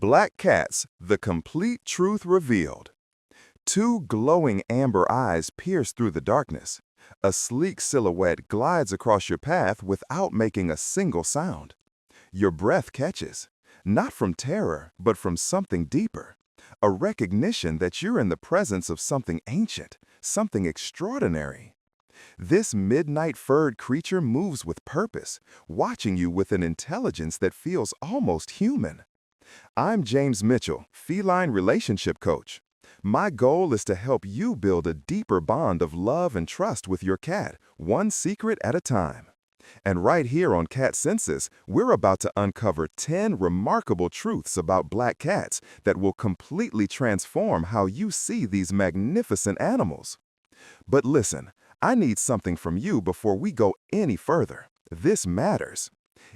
Black cats, the complete truth revealed. Two glowing amber eyes pierce through the darkness. A sleek silhouette glides across your path without making a single sound. Your breath catches, not from terror, but from something deeper. A recognition that you're in the presence of something ancient, something extraordinary. This midnight furred creature moves with purpose, watching you with an intelligence that feels almost human. I'm James Mitchell, feline relationship coach. My goal is to help you build a deeper bond of love and trust with your cat, one secret at a time. And right here on Cat Census, we're about to uncover 10 remarkable truths about black cats that will completely transform how you see these magnificent animals. But listen, I need something from you before we go any further. This matters.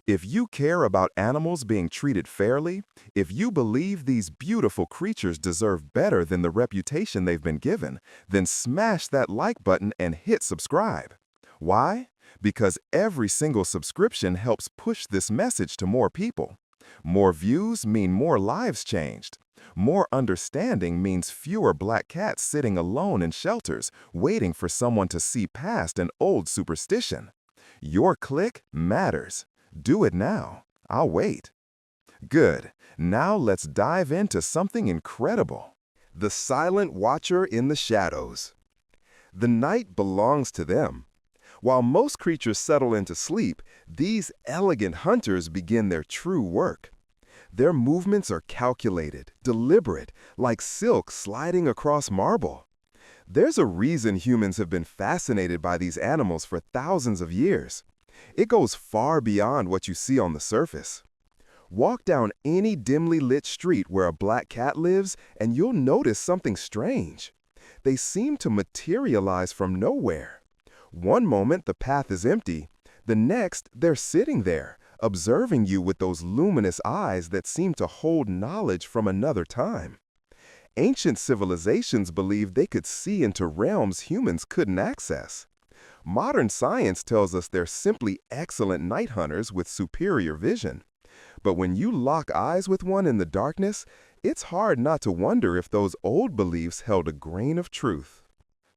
If you care about animals being treated fairly, if you believe these beautiful creatures deserve better than the reputation they've been given, then smash that like button and hit subscribe. Why? Because every single subscription helps push this message to more people. More views mean more lives changed. More understanding means fewer black cats sitting alone in shelters, waiting for someone to see past an old superstition. Your click matters. Do it now. I'll wait. Good. Now let's dive into something incredible. The silent watcher in the shadows. The night belongs to them. While most creatures settle into sleep, these elegant hunters begin their true work. Their movements are calculated, deliberate, like silk sliding across marble. There's a reason humans have been fascinated by these animals for thousands of years. It goes far beyond what you see on the surface. Walk down any dimly lit street where a black cat lives, and you'll notice something strange. They seem to materialize from nowhere. One moment the path is empty, the next they're sitting there, observing you with those luminous eyes that seem to hold knowledge from another time. Ancient civilizations believed they could see into realms humans couldn't access. Modern science tells us they're simply excellent night hunters with superior vision. But when you lock eyes with one in the darkness, it's hard not to wonder if those old beliefs held a grain of truth.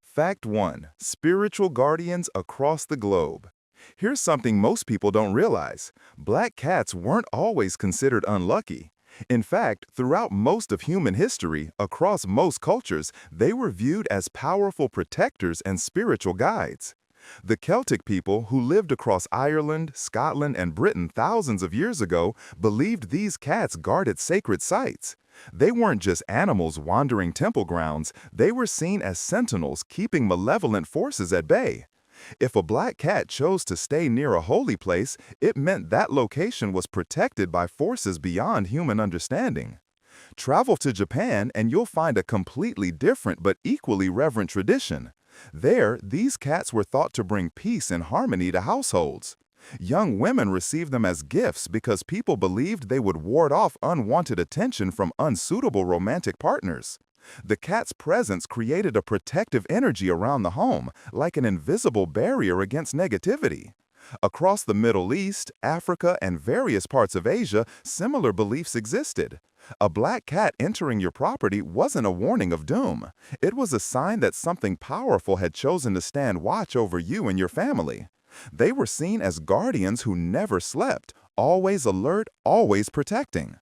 Fact 1. Spiritual guardians across the globe. Here's something most people don't realize. Black cats weren't always considered unlucky. In fact, throughout most of human history, across most cultures, they were viewed as powerful protectors and spiritual guides. The Celtic people who lived across Ireland, Scotland, and Britain thousands of years ago believed these cats guarded sacred sites. They weren't just animals wandering temple grounds, they were seen as sentinels keeping malevolent forces at bay. If a black cat chose to stay near a holy place, it meant that location was protected by forces beyond human understanding. Travel to Japan and you'll find a completely different but equally reverent tradition. There, these cats were thought to bring peace and harmony to households. Young women received them as gifts because people believed they would ward off unwanted attention from unsuitable romantic partners. The cat's presence created a protective energy around the home, like an invisible barrier against negativity. Across the Middle East, Africa, and various parts of Asia, similar beliefs existed. A black cat entering your property wasn't a warning of doom. It was a sign that something powerful had chosen to stand watch over you and your family. They were seen as guardians who never slept, always alert, always protecting.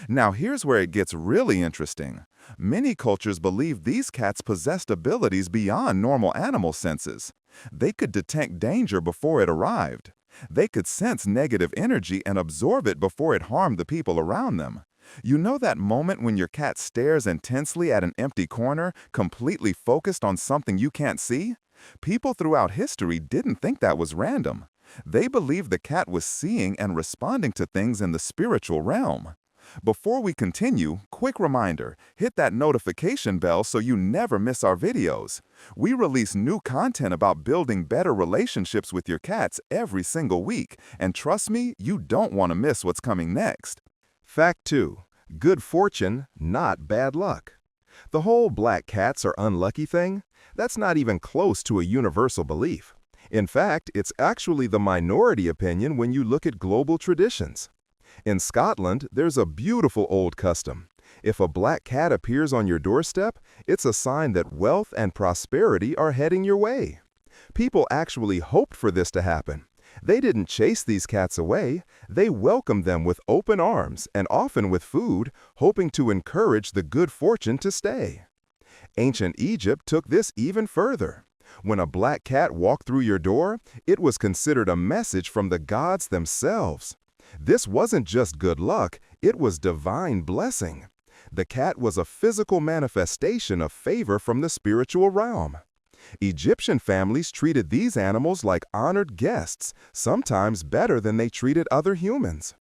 Now here's where it gets really interesting. Many cultures believed these cats possessed abilities beyond normal animal senses. They could detect danger before it arrived. They could sense negative energy and absorb it before it harmed the people around them. You know that moment when your cat stares intensely at an empty corner, completely focused on something you can't see? People throughout history didn't think that was random. They believed the cat was seeing and responding to things in the spiritual realm. Before we continue, quick reminder, hit that notification bell so you never miss our videos. We release new content about building better relationships with your cats every single week, and trust me, you don't want to miss what's coming next. Fact 2. Good fortune, not bad luck. The whole black cats are unlucky thing? That's not even close to a universal belief. In fact, it's actually the minority opinion when you look at global traditions. In Scotland, there's a beautiful old custom. If a black cat appears on your doorstep, it's a sign that wealth and prosperity are heading your way. People actually hoped for this to happen. They didn't chase these cats away. They welcomed them with open arms and often with food, hoping to encourage the good fortune to stay. Ancient Egypt took this even further. When a black cat walked through your door, it was considered a message from the gods themselves. This wasn't just good luck, it was divine blessing. The cat was a physical manifestation of favor from the spiritual realm. Egyptian families treated these animals like honored guests, sometimes better than they treated other humans.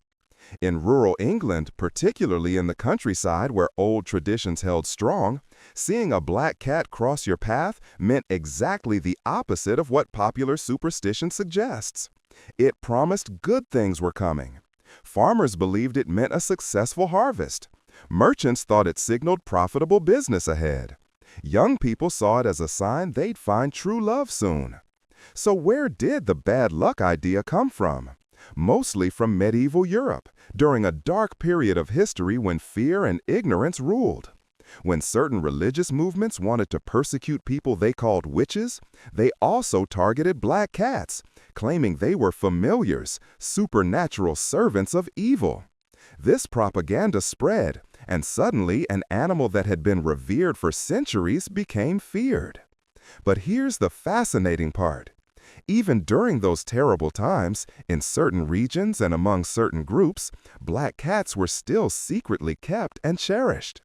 In rural England, particularly in the countryside where old traditions held strong, seeing a black cat cross your path meant exactly the opposite of what popular superstition suggests. It promised good things were coming. Farmers believed it meant a successful harvest. Merchants thought it signaled profitable business ahead. Young people saw it as a sign they'd find true love soon. So where did the bad luck idea come from? Mostly from medieval Europe, during a dark period of history when fear and ignorance ruled. When certain religious movements wanted to persecute people they called witches, they also targeted black cats, claiming they were familiars, supernatural servants of evil. This propaganda spread, and suddenly an animal that had been revered for centuries became feared. But here's the fascinating part. Even during those terrible times, in certain regions and among certain groups, black cats were still secretly kept and cherished.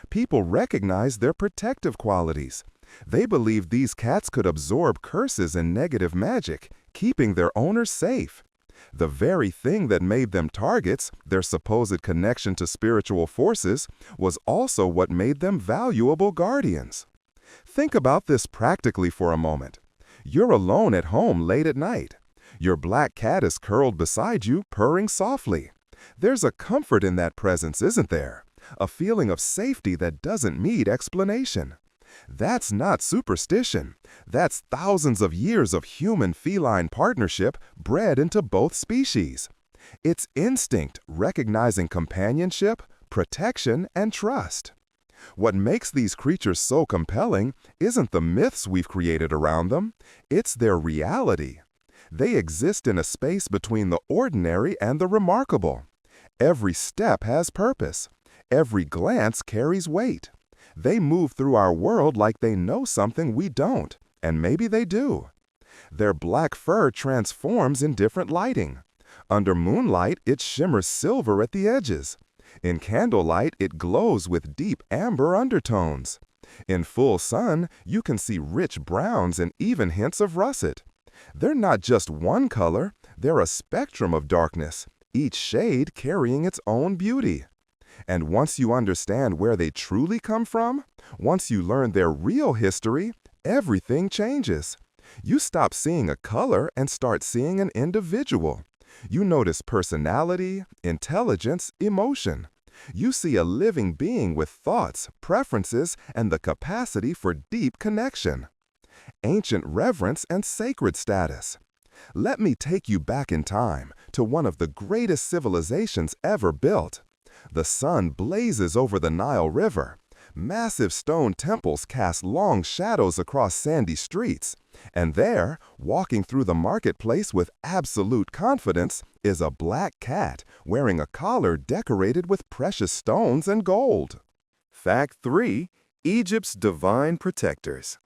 People recognized their protective qualities. They believed these cats could absorb curses and negative magic, keeping their owners safe. The very thing that made them targets, their supposed connection to spiritual forces, was also what made them valuable guardians. Think about this practically for a moment. You're alone at home late at night. Your black cat is curled beside you, purring softly. There's a comfort in that presence, isn't there? A feeling of safety that doesn't need explanation. That's not superstition. That's thousands of years of human-feline partnership bred into both species. It's instinct recognizing companionship, protection, and trust. What makes these creatures so compelling isn't the myths we've created around them, it's their reality. They exist in a space between the ordinary and the remarkable. Every step has purpose. Every glance carries weight. They move through our world like they know something we don't, and maybe they do. Their black fur transforms in different lighting. Under moonlight, it shimmers silver at the edges. In candlelight, it glows with deep amber undertones. In full sun, you can see rich browns and even hints of russet. They're not just one color, they're a spectrum of darkness, each shade carrying its own beauty. And once you understand where they truly come from, once you learn their real history, everything changes. You stop seeing a color and start seeing an individual. You notice personality, intelligence, emotion. You see a living being with thoughts, preferences, and the capacity for deep connection. Ancient reverence and sacred status. Let me take you back in time to one of the greatest civilizations ever built. The sun blazes over the Nile River. Massive stone temples cast long shadows across sandy streets. And there, walking through the marketplace with absolute confidence, is a black cat wearing a collar decorated with precious stones and gold. Fact 3. Egypt's divine protectors.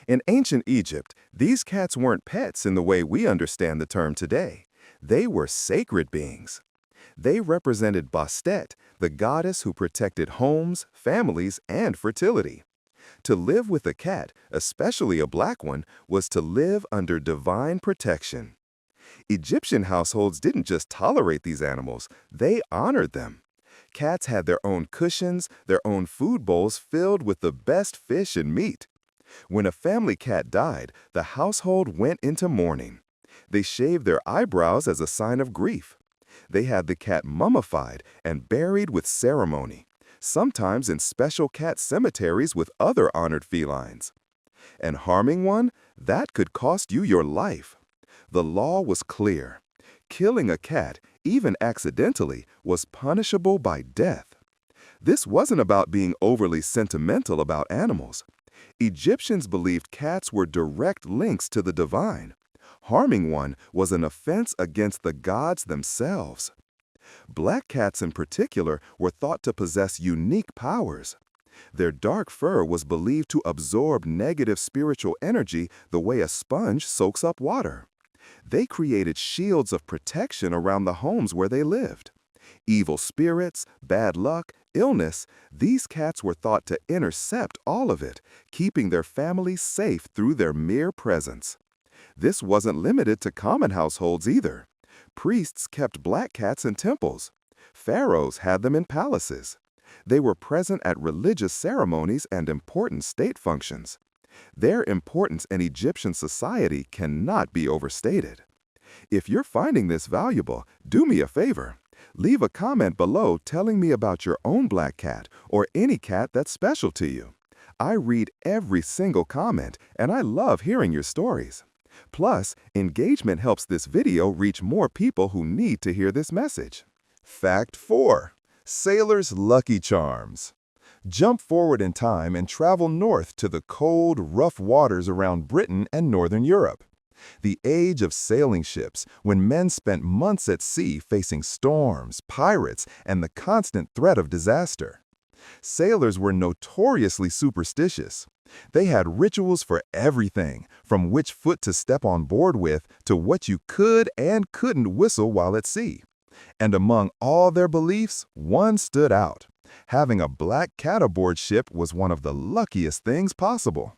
In ancient Egypt, these cats weren't pets in the way we understand the term today. They were sacred beings. They represented Bastet, the goddess who protected homes, families, and fertility. To live with a cat, especially a black one, was to live under divine protection. Egyptian households didn't just tolerate these animals, they honored them. Cats had their own cushions, their own food bowls filled with the best fish and meat. When a family cat died, the household went into mourning. They shaved their eyebrows as a sign of grief. They had the cat mummified and buried with ceremony, sometimes in special cat cemeteries with other honored felines. And harming one, that could cost you your life. The law was clear. Killing a cat, even accidentally, was punishable by death. This wasn't about being overly sentimental about animals. Egyptians believed cats were direct links to the divine. Harming one was an offense against the gods themselves. Black cats in particular were thought to possess unique powers. Their dark fur was believed to absorb negative spiritual energy the way a sponge soaks up water. They created shields of protection around the homes where they lived. Evil spirits, bad luck, illness, these cats were thought to intercept all of it, keeping their families safe through their mere presence. This wasn't limited to common households either. Priests kept black cats in temples. Pharaohs had them in palaces. They were present at religious ceremonies and important state functions. Their importance in Egyptian society cannot be overstated. If you're finding this valuable, do me a favor. Leave a comment below telling me about your own black cat or any cat that's special to you. I read every single comment, and I love hearing your stories. Plus, engagement helps this video reach more people who need to hear this message. Fact 4. Sailors' Lucky Charms. Jump forward in time and travel north to the cold, rough waters around Britain and Northern Europe. The age of sailing ships, when men spent months at sea facing storms, pirates, and the constant threat of disaster. Sailors were notoriously superstitious. They had rituals for everything, from which foot to step on board with to what you could and couldn't whistle while at sea. And among all their beliefs, one stood out. Having a black cat aboard ship was one of the luckiest things possible.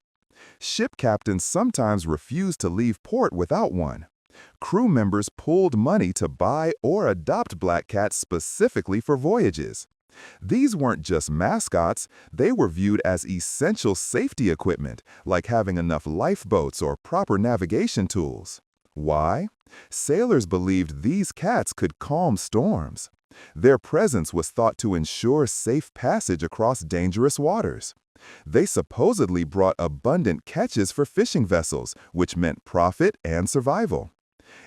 Ship captains sometimes refused to leave port without one. Crew members pooled money to buy or adopt black cats specifically for voyages. These weren't just mascots, they were viewed as essential safety equipment, like having enough lifeboats or proper navigation tools. Why? Sailors believed these cats could calm storms. Their presence was thought to ensure safe passage across dangerous waters. They supposedly brought abundant catches for fishing vessels, which meant profit and survival.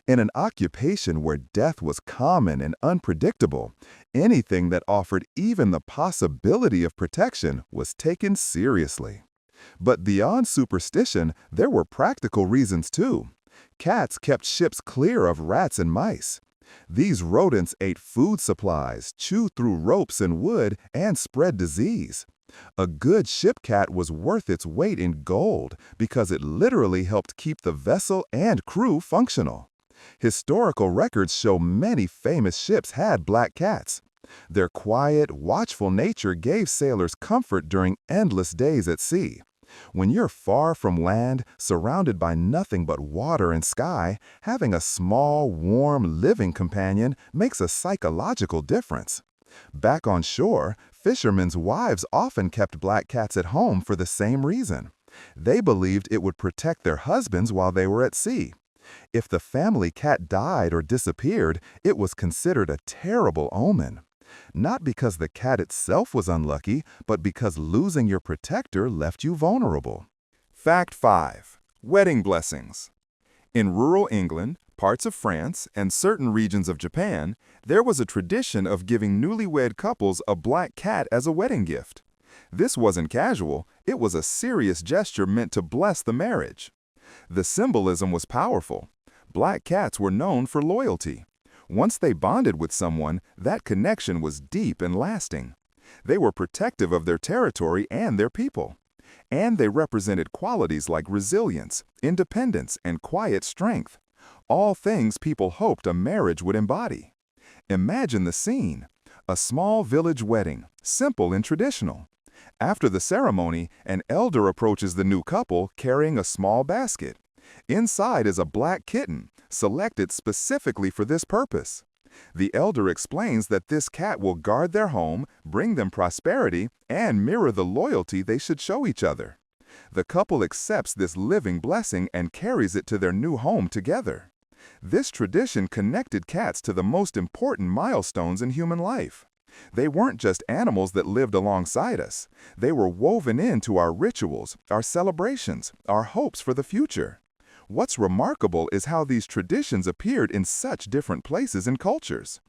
In an occupation where death was common and unpredictable, anything that offered even the possibility of protection was taken seriously. But beyond superstition, there were practical reasons too. Cats kept ships clear of rats and mice. These rodents ate food supplies, chewed through ropes and wood, and spread disease. A good ship cat was worth its weight in gold because it literally helped keep the vessel and crew functional. Historical records show many famous ships had black cats. Their quiet, watchful nature gave sailors comfort during endless days at sea. When you're far from land, surrounded by nothing but water and sky, having a small, warm, living companion makes a psychological difference. Back on shore, fishermen's wives often kept black cats at home for the same reason. They believed it would protect their husbands while they were at sea. If the family cat died or disappeared, it was considered a terrible omen. Not because the cat itself was unlucky, but because losing your protector left you vulnerable. Fact 5. Wedding blessings. In rural England, parts of France, and certain regions of Japan, there was a tradition of giving newlywed couples a black cat as a wedding gift. This wasn't casual, it was a serious gesture meant to bless the marriage. The symbolism was powerful. Black cats were known for loyalty. Once they bonded with someone, that connection was deep and lasting. They were protective of their territory and their people. And they represented qualities like resilience, independence, and quiet strength. All things people hoped a marriage would embody. Imagine the scene. A small village wedding, simple and traditional. After the ceremony, an elder approaches the new couple carrying a small basket. Inside is a black kitten, selected specifically for this purpose. The elder explains that this cat will guard their home, bring them prosperity, and mirror the loyalty they should show each other. The couple accepts this living blessing and carries it to their new home together. This tradition connected cats to the most important milestones in human life. They weren't just animals that lived alongside us. They were woven into our rituals, our celebrations, our hopes for the future. What's remarkable is how these traditions appeared in such different places and cultures.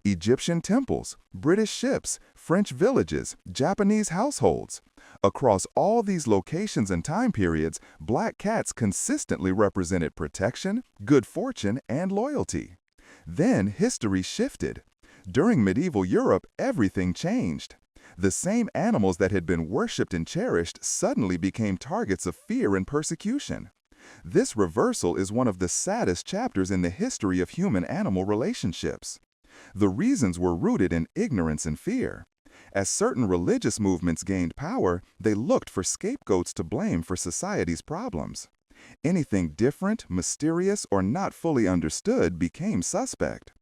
Egyptian temples, British ships, French villages, Japanese households. Across all these locations and time periods, black cats consistently represented protection, good fortune, and loyalty. Then history shifted. During medieval Europe, everything changed. The same animals that had been worshipped and cherished suddenly became targets of fear and persecution. This reversal is one of the saddest chapters in the history of human-animal relationships. The reasons were rooted in ignorance and fear. As certain religious movements gained power, they looked for scapegoats to blame for society's problems. Anything different, mysterious, or not fully understood became suspect.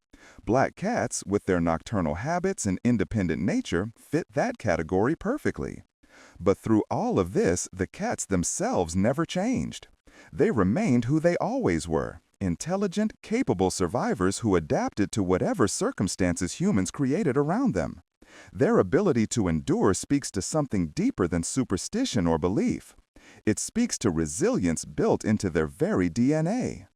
Black cats, with their nocturnal habits and independent nature, fit that category perfectly. But through all of this, the cats themselves never changed. They remained who they always were, intelligent, capable survivors who adapted to whatever circumstances humans created around them. Their ability to endure speaks to something deeper than superstition or belief. It speaks to resilience built into their very DNA.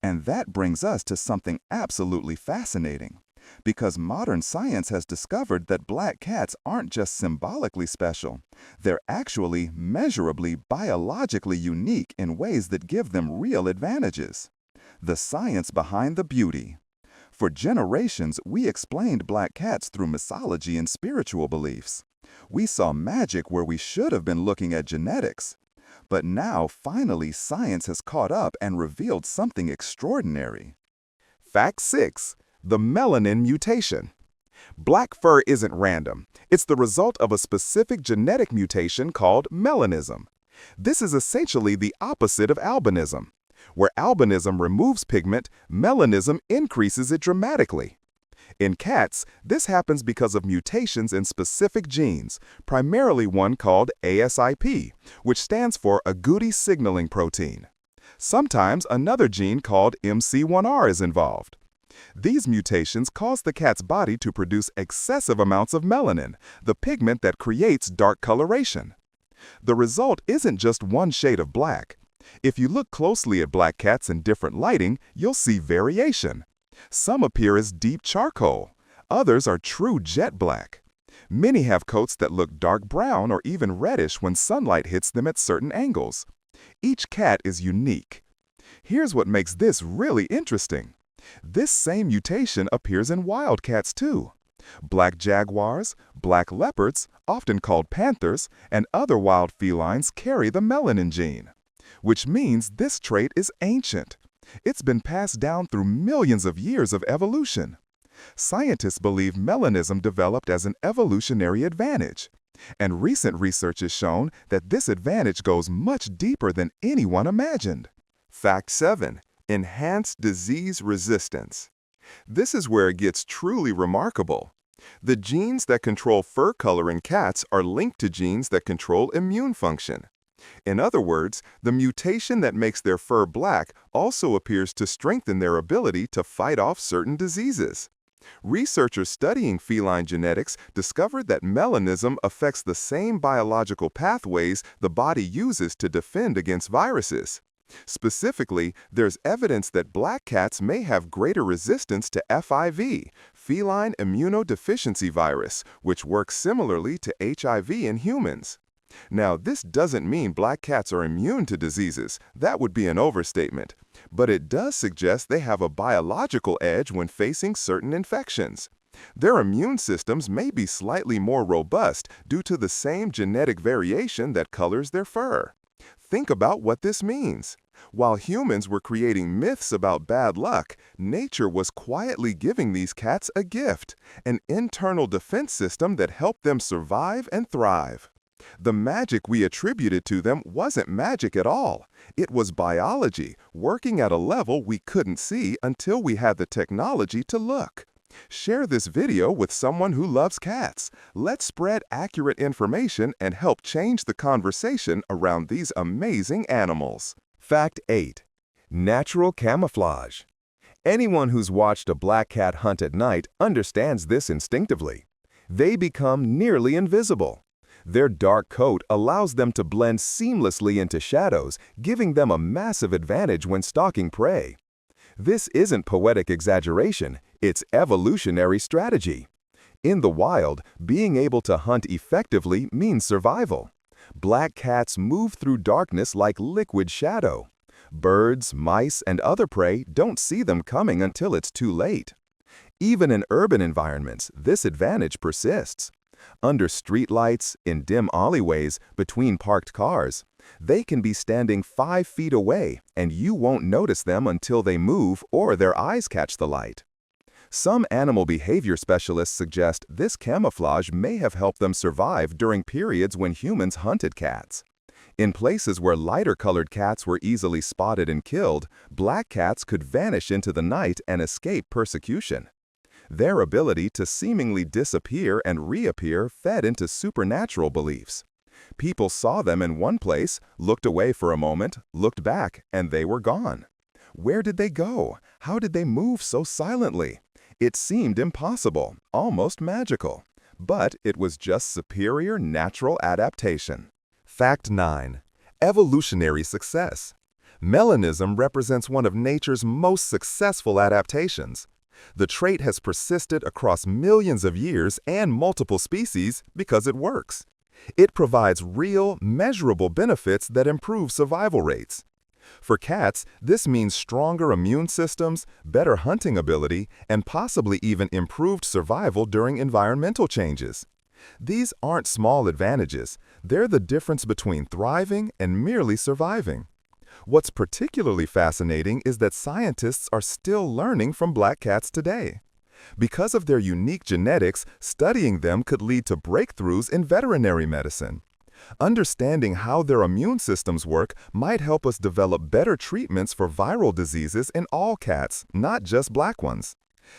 And that brings us to something absolutely fascinating. Because modern science has discovered that black cats aren't just symbolically special. They're actually measurably, biologically unique in ways that give them real advantages. The science behind the beauty. For generations, we explained black cats through mythology and spiritual beliefs. We saw magic where we should have been looking at genetics. But now, finally, science has caught up and revealed something extraordinary. Fact 6. The melanin mutation. Black fur isn't random. It's the result of a specific genetic mutation called melanism. This is essentially the opposite of albinism. Where albinism removes pigment, melanism increases it dramatically. In cats, this happens because of mutations in specific genes, primarily one called ASIP, which stands for agouti signaling protein. Sometimes another gene called MC1R is involved. These mutations cause the cat's body to produce excessive amounts of melanin, the pigment that creates dark coloration. The result isn't just one shade of black. If you look closely at black cats in different lighting, you'll see variation. Some appear as deep charcoal. Others are true jet black. Many have coats that look dark brown or even reddish when sunlight hits them at certain angles. Each cat is unique. Here's what makes this really interesting. This same mutation appears in wild cats too. Black jaguars, black leopards, often called panthers, and other wild felines carry the melanin gene, which means this trait is ancient. It's been passed down through millions of years of evolution. Scientists believe melanism developed as an evolutionary advantage. And recent research has shown that this advantage goes much deeper than anyone imagined. Fact 7. Enhanced disease resistance. This is where it gets truly remarkable. The genes that control fur color in cats are linked to genes that control immune function. In other words, the mutation that makes their fur black also appears to strengthen their ability to fight off certain diseases. Researchers studying feline genetics discovered that melanism affects the same biological pathways the body uses to defend against viruses. Specifically, there's evidence that black cats may have greater resistance to FIV, feline immunodeficiency virus, which works similarly to HIV in humans. Now, this doesn't mean black cats are immune to diseases. That would be an overstatement. But it does suggest they have a biological edge when facing certain infections. Their immune systems may be slightly more robust due to the same genetic variation that colors their fur. Think about what this means. While humans were creating myths about bad luck, nature was quietly giving these cats a gift, an internal defense system that helped them survive and thrive. The magic we attributed to them wasn't magic at all. It was biology, working at a level we couldn't see until we had the technology to look. Share this video with someone who loves cats. Let's spread accurate information and help change the conversation around these amazing animals. Fact 8. Natural camouflage. Anyone who's watched a black cat hunt at night understands this instinctively. They become nearly invisible. Their dark coat allows them to blend seamlessly into shadows, giving them a massive advantage when stalking prey. This isn't poetic exaggeration, it's evolutionary strategy. In the wild, being able to hunt effectively means survival. Black cats move through darkness like liquid shadow. Birds, mice, and other prey don't see them coming until it's too late. Even in urban environments, this advantage persists. Under streetlights, in dim alleyways, between parked cars, they can be standing 5 feet away, and you won't notice them until they move or their eyes catch the light. Some animal behavior specialists suggest this camouflage may have helped them survive during periods when humans hunted cats. In places where lighter-colored cats were easily spotted and killed, black cats could vanish into the night and escape persecution. Their ability to seemingly disappear and reappear fed into supernatural beliefs. People saw them in one place, looked away for a moment, looked back, and they were gone. Where did they go? How did they move so silently? It seemed impossible, almost magical. But it was just superior natural adaptation. Fact 9. Evolutionary success. Melanism represents one of nature's most successful adaptations. The trait has persisted across millions of years and multiple species because it works. It provides real, measurable benefits that improve survival rates. For cats, this means stronger immune systems, better hunting ability, and possibly even improved survival during environmental changes. These aren't small advantages. They're the difference between thriving and merely surviving. What's particularly fascinating is that scientists are still learning from black cats today. Because of their unique genetics, studying them could lead to breakthroughs in veterinary medicine. Understanding how their immune systems work might help us develop better treatments for viral diseases in all cats, not just black ones.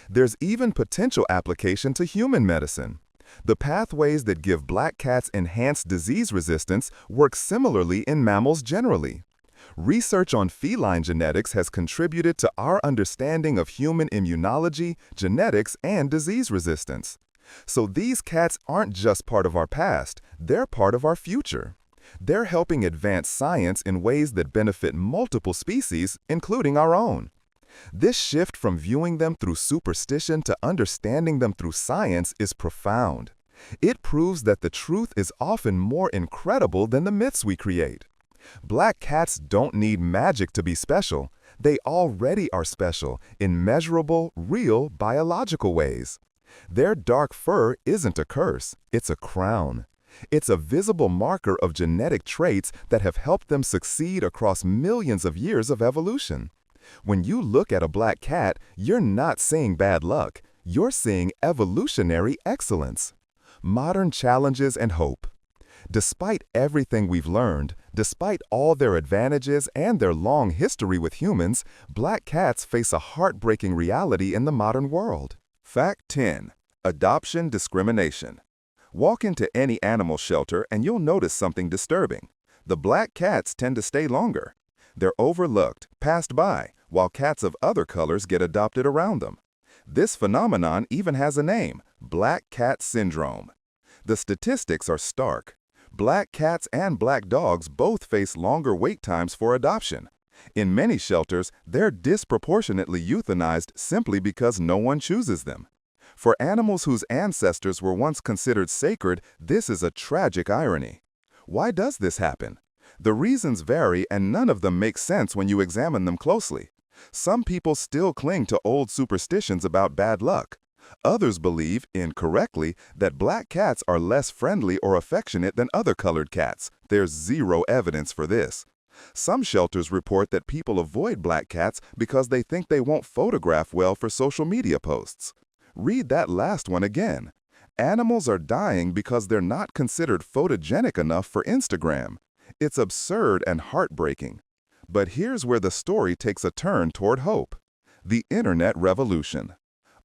There's even potential application to human medicine. The pathways that give black cats enhanced disease resistance work similarly in mammals generally. Research on feline genetics has contributed to our understanding of human immunology, genetics, and disease resistance. So these cats aren't just part of our past, they're part of our future. They're helping advance science in ways that benefit multiple species, including our own. This shift from viewing them through superstition to understanding them through science is profound. It proves that the truth is often more incredible than the myths we create. Black cats don't need magic to be special. They already are special in measurable, real, biological ways. Their dark fur isn't a curse, it's a crown. It's a visible marker of genetic traits that have helped them succeed across millions of years of evolution. When you look at a black cat, you're not seeing bad luck. You're seeing evolutionary excellence. Modern challenges and hope. Despite everything we've learned, despite all their advantages and their long history with humans, black cats face a heartbreaking reality in the modern world. Fact 10. Adoption discrimination. Walk into any animal shelter and you'll notice something disturbing. The black cats tend to stay longer. They're overlooked, passed by, while cats of other colors get adopted around them. This phenomenon even has a name: black cat syndrome. The statistics are stark. Black cats and black dogs both face longer wait times for adoption. In many shelters, they're disproportionately euthanized simply because no one chooses them. For animals whose ancestors were once considered sacred, this is a tragic irony. Why does this happen? The reasons vary, and none of them make sense when you examine them closely. Some people still cling to old superstitions about bad luck. Others believe, incorrectly, that black cats are less friendly or affectionate than other colored cats. There's zero evidence for this. Some shelters report that people avoid black cats because they think they won't photograph well for social media posts. Read that last one again. Animals are dying because they're not considered photogenic enough for Instagram. It's absurd and heartbreaking. But here's where the story takes a turn toward hope. The Internet revolution.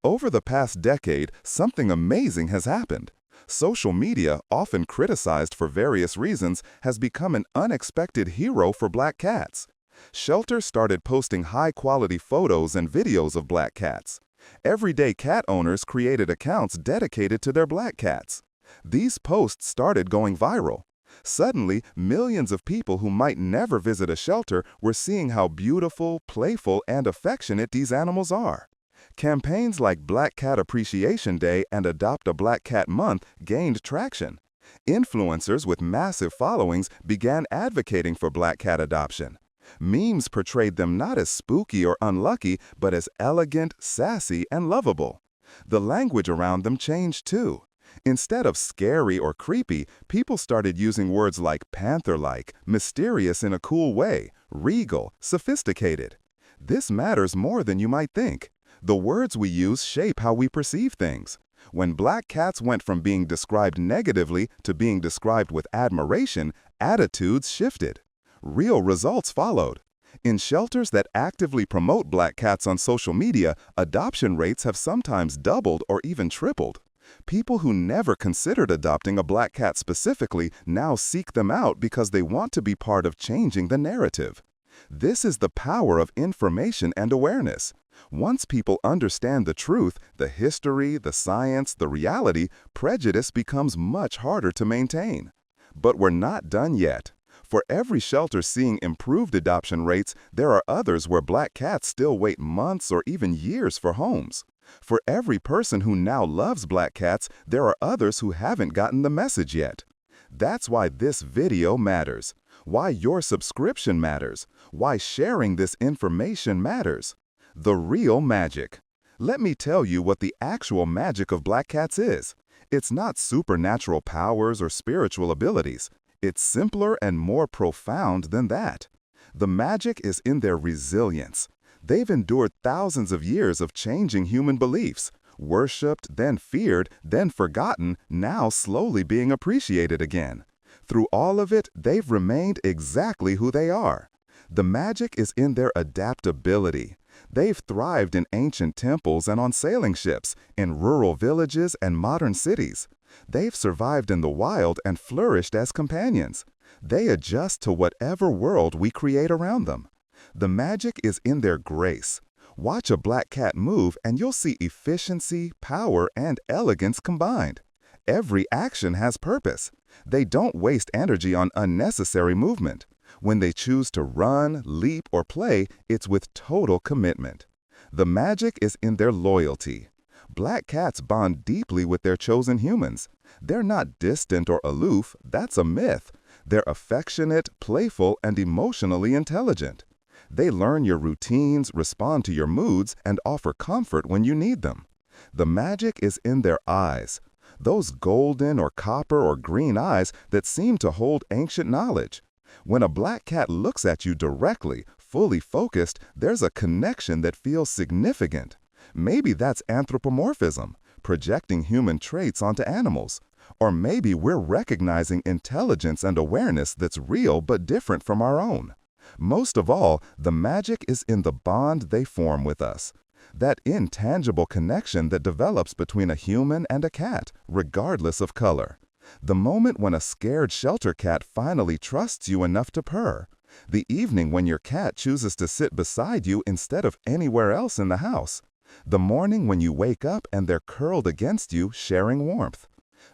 Over the past decade, something amazing has happened. Social media, often criticized for various reasons, has become an unexpected hero for black cats. Shelters started posting high-quality photos and videos of black cats. Everyday cat owners created accounts dedicated to their black cats. These posts started going viral. Suddenly, millions of people who might never visit a shelter were seeing how beautiful, playful, and affectionate these animals are. Campaigns like Black Cat Appreciation Day and Adopt a Black Cat Month gained traction. Influencers with massive followings began advocating for black cat adoption. Memes portrayed them not as spooky or unlucky, but as elegant, sassy, and lovable. The language around them changed too. Instead of scary or creepy, people started using words like panther-like, mysterious in a cool way, regal, sophisticated. This matters more than you might think. The words we use shape how we perceive things. When black cats went from being described negatively to being described with admiration, attitudes shifted. Real results followed. In shelters that actively promote black cats on social media, adoption rates have sometimes doubled or even tripled. People who never considered adopting a black cat specifically now seek them out because they want to be part of changing the narrative. This is the power of information and awareness. Once people understand the truth, the history, the science, the reality, prejudice becomes much harder to maintain. But we're not done yet. For every shelter seeing improved adoption rates, there are others where black cats still wait months or even years for homes. For every person who now loves black cats, there are others who haven't gotten the message yet. That's why this video matters, why your subscription matters, why sharing this information matters. The real magic. Let me tell you what the actual magic of black cats is. It's not supernatural powers or spiritual abilities. It's simpler and more profound than that. The magic is in their resilience. They've endured thousands of years of changing human beliefs, worshipped, then feared, then forgotten, now slowly being appreciated again. Through all of it, they've remained exactly who they are. The magic is in their adaptability. They've thrived in ancient temples and on sailing ships, in rural villages and modern cities. They've survived in the wild and flourished as companions. They adjust to whatever world we create around them. The magic is in their grace. Watch a black cat move and you'll see efficiency, power, and elegance combined. Every action has purpose. They don't waste energy on unnecessary movement. When they choose to run, leap, or play, it's with total commitment. The magic is in their loyalty. Black cats bond deeply with their chosen humans. They're not distant or aloof, that's a myth. They're affectionate, playful, and emotionally intelligent. They learn your routines, respond to your moods, and offer comfort when you need them. The magic is in their eyes. Those golden or copper or green eyes that seem to hold ancient knowledge. When a black cat looks at you directly, fully focused, there's a connection that feels significant. Maybe that's anthropomorphism, projecting human traits onto animals. Or maybe we're recognizing intelligence and awareness that's real but different from our own. Most of all, the magic is in the bond they form with us. That intangible connection that develops between a human and a cat, regardless of color. The moment when a scared shelter cat finally trusts you enough to purr. The evening when your cat chooses to sit beside you instead of anywhere else in the house. The morning when you wake up and they're curled against you, sharing warmth.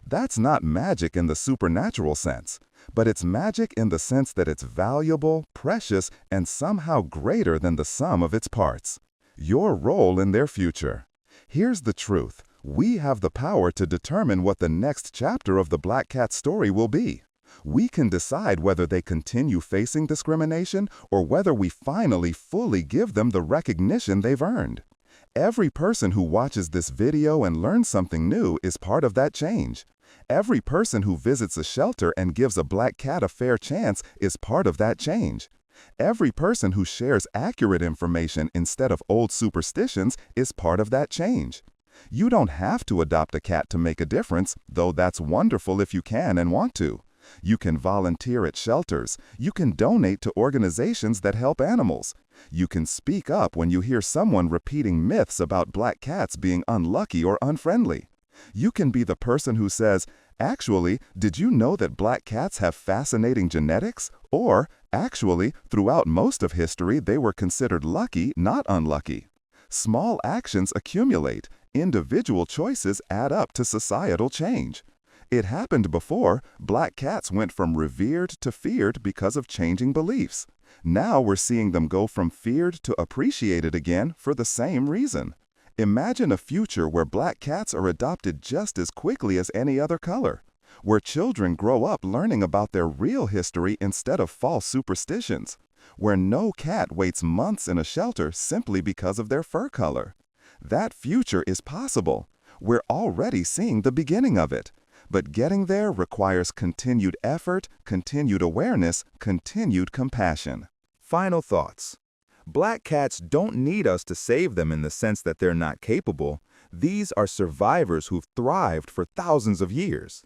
That's not magic in the supernatural sense, but it's magic in the sense that it's valuable, precious, and somehow greater than the sum of its parts. Your role in their future. Here's the truth. We have the power to determine what the next chapter of the black cat story will be. We can decide whether they continue facing discrimination or whether we finally fully give them the recognition they've earned. Every person who watches this video and learns something new is part of that change. Every person who visits a shelter and gives a black cat a fair chance is part of that change. Every person who shares accurate information instead of old superstitions is part of that change. You don't have to adopt a cat to make a difference, though that's wonderful if you can and want to. You can volunteer at shelters. You can donate to organizations that help animals. You can speak up when you hear someone repeating myths about black cats being unlucky or unfriendly. You can be the person who says, "Actually, did you know that black cats have fascinating genetics?" Or, "Actually, throughout most of history, they were considered lucky, not unlucky." Small actions accumulate. Individual choices add up to societal change. It happened before. Black cats went from revered to feared because of changing beliefs. Now we're seeing them go from feared to appreciated again for the same reason. Imagine a future where black cats are adopted just as quickly as any other color, where children grow up learning about their real history instead of false superstitions, where no cat waits months in a shelter simply because of their fur color. That future is possible. We're already seeing the beginning of it. But getting there requires continued effort, continued awareness, continued compassion. Final thoughts. Black cats don't need us to save them in the sense that they're not capable. These are survivors who've thrived for thousands of years.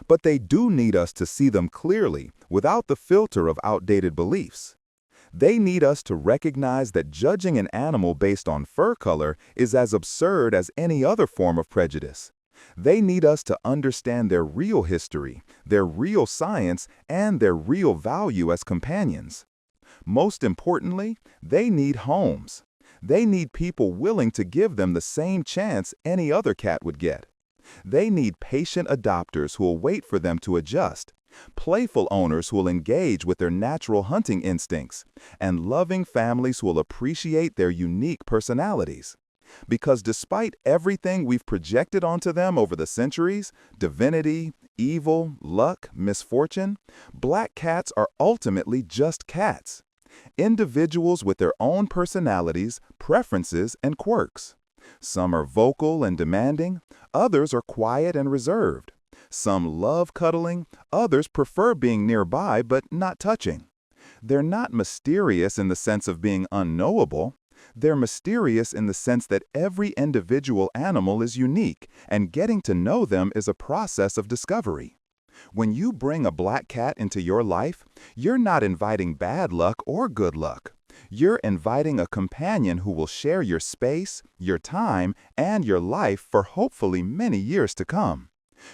But they do need us to see them clearly, without the filter of outdated beliefs. They need us to recognize that judging an animal based on fur color is as absurd as any other form of prejudice. They need us to understand their real history, their real science, and their real value as companions. Most importantly, they need homes. They need people willing to give them the same chance any other cat would get. They need patient adopters who will wait for them to adjust, playful owners who will engage with their natural hunting instincts, and loving families who will appreciate their unique personalities. Because despite everything we've projected onto them over the centuries, divinity, evil, luck, misfortune, black cats are ultimately just cats. Individuals with their own personalities, preferences, and quirks. Some are vocal and demanding, others are quiet and reserved. Some love cuddling, others prefer being nearby but not touching. They're not mysterious in the sense of being unknowable. They're mysterious in the sense that every individual animal is unique, and getting to know them is a process of discovery. When you bring a black cat into your life, you're not inviting bad luck or good luck. You're inviting a companion who will share your space, your time, and your life for hopefully many years to come.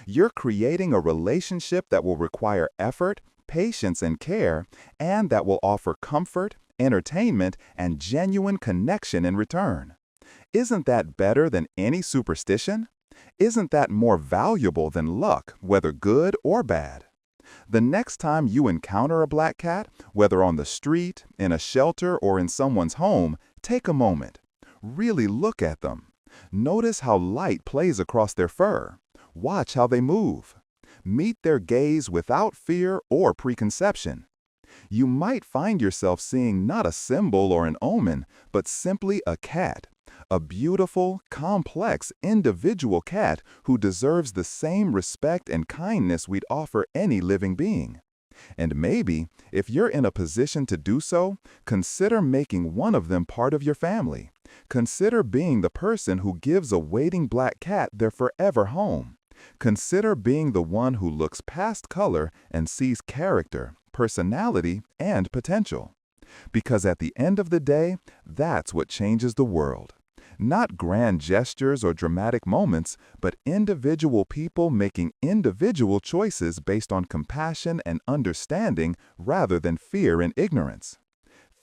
You're creating a relationship that will require effort, patience, and care, and that will offer comfort, entertainment, and genuine connection in return. Isn't that better than any superstition? Isn't that more valuable than luck, whether good or bad? The next time you encounter a black cat, whether on the street, in a shelter, or in someone's home, take a moment. Really look at them. Notice how light plays across their fur. Watch how they move. Meet their gaze without fear or preconception. You might find yourself seeing not a symbol or an omen, but simply a cat. A beautiful, complex, individual cat who deserves the same respect and kindness we'd offer any living being. And maybe, if you're in a position to do so, consider making one of them part of your family. Consider being the person who gives a waiting black cat their forever home. Consider being the one who looks past color and sees character, personality, and potential. Because at the end of the day, that's what changes the world. Not grand gestures or dramatic moments, but individual people making individual choices based on compassion and understanding rather than fear and ignorance.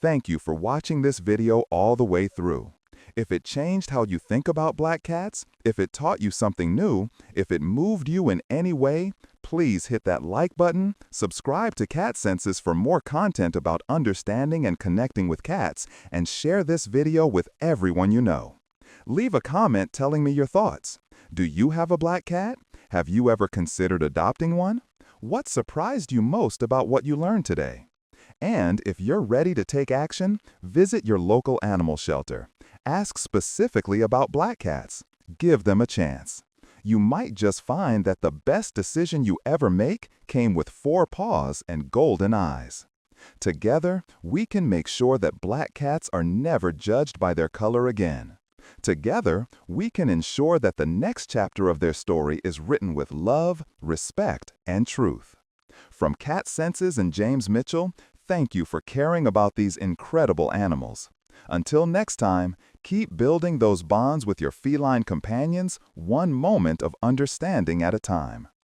Thank you for watching this video all the way through. If it changed how you think about black cats, if it taught you something new, if it moved you in any way, please hit that like button, subscribe to Cat Senses for more content about understanding and connecting with cats, and share this video with everyone you know. Leave a comment telling me your thoughts. Do you have a black cat? Have you ever considered adopting one? What surprised you most about what you learned today? And if you're ready to take action, visit your local animal shelter. Ask specifically about black cats. Give them a chance. You might just find that the best decision you ever make came with 4 paws and golden eyes. Together, we can make sure that black cats are never judged by their color again. Together, we can ensure that the next chapter of their story is written with love, respect, and truth. From Cat Senses and James Mitchell, thank you for caring about these incredible animals. Until next time, keep building those bonds with your feline companions, one moment of understanding at a time.